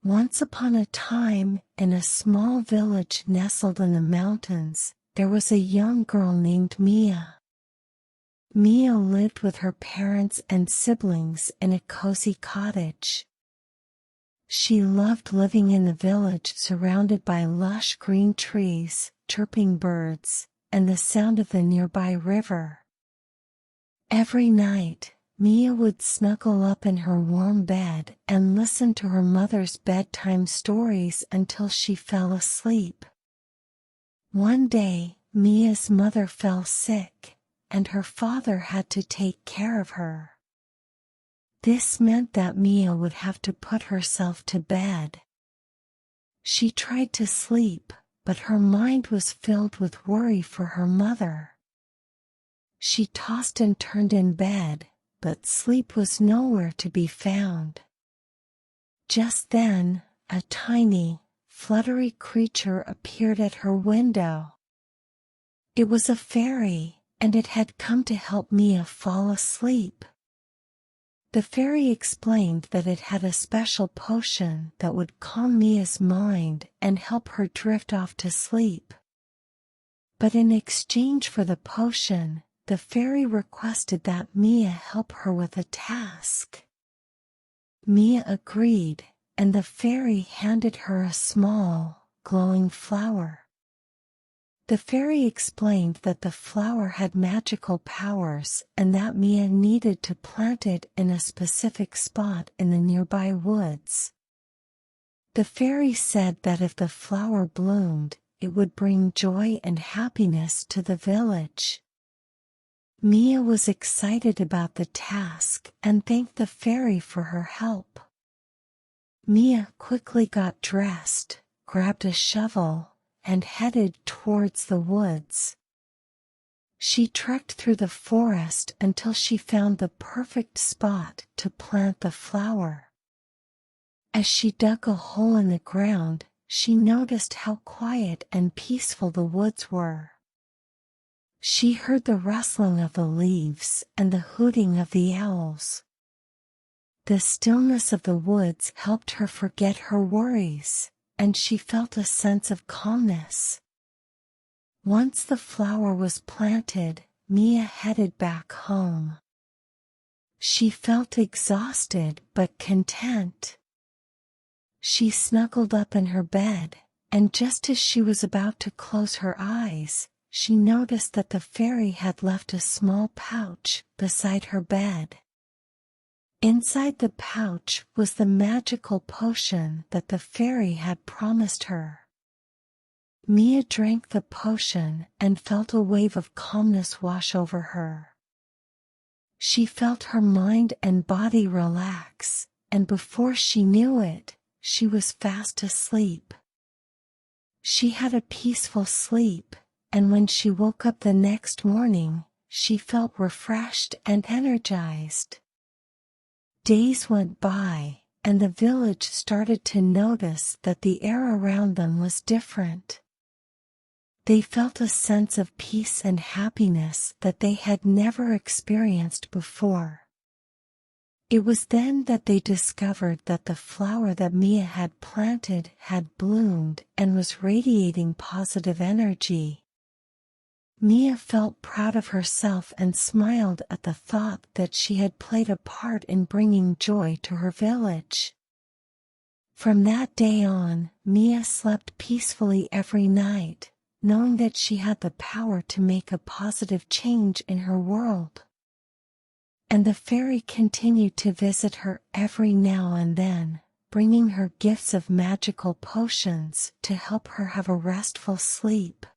Once upon a time, in a small village nestled in the mountains, there was a young girl named Mia. Mia lived with her parents and siblings in a cozy cottage. She loved living in the village surrounded by lush green trees, chirping birds, and the sound of the nearby river. Every night, Mia would snuggle up in her warm bed and listen to her mother's bedtime stories until she fell asleep. One day, Mia's mother fell sick, and her father had to take care of her. This meant that Mia would have to put herself to bed. She tried to sleep, but her mind was filled with worry for her mother. She tossed and turned in bed, but sleep was nowhere to be found. Just then, a tiny, fluttery creature appeared at her window. It was a fairy, and it had come to help Mia fall asleep. The fairy explained that it had a special potion that would calm Mia's mind and help her drift off to sleep. But in exchange for the potion, the fairy requested that Mia help her with a task. Mia agreed, and the fairy handed her a small, glowing flower. The fairy explained that the flower had magical powers and that Mia needed to plant it in a specific spot in the nearby woods. The fairy said that if the flower bloomed, it would bring joy and happiness to the village. Mia was excited about the task and thanked the fairy for her help. Mia quickly got dressed, grabbed a shovel, and headed towards the woods. She trekked through the forest until she found the perfect spot to plant the flower. As she dug a hole in the ground, she noticed how quiet and peaceful the woods were. She heard the rustling of the leaves and the hooting of the owls. The stillness of the woods helped her forget her worries, and she felt a sense of calmness. Once the flower was planted, Mia headed back home. She felt exhausted but content. She snuggled up in her bed, and just as she was about to close her eyes, she noticed that the fairy had left a small pouch beside her bed. Inside the pouch was the magical potion that the fairy had promised her. Mia drank the potion and felt a wave of calmness wash over her. She felt her mind and body relax, and before she knew it, she was fast asleep. She had a peaceful sleep, and when she woke up the next morning, she felt refreshed and energized. Days went by, and the village started to notice that the air around them was different. They felt a sense of peace and happiness that they had never experienced before. It was then that they discovered that the flower that Mia had planted had bloomed and was radiating positive energy. Mia felt proud of herself and smiled at the thought that she had played a part in bringing joy to her village. From that day on, Mia slept peacefully every night, knowing that she had the power to make a positive change in her world. And the fairy continued to visit her every now and then, bringing her gifts of magical potions to help her have a restful sleep.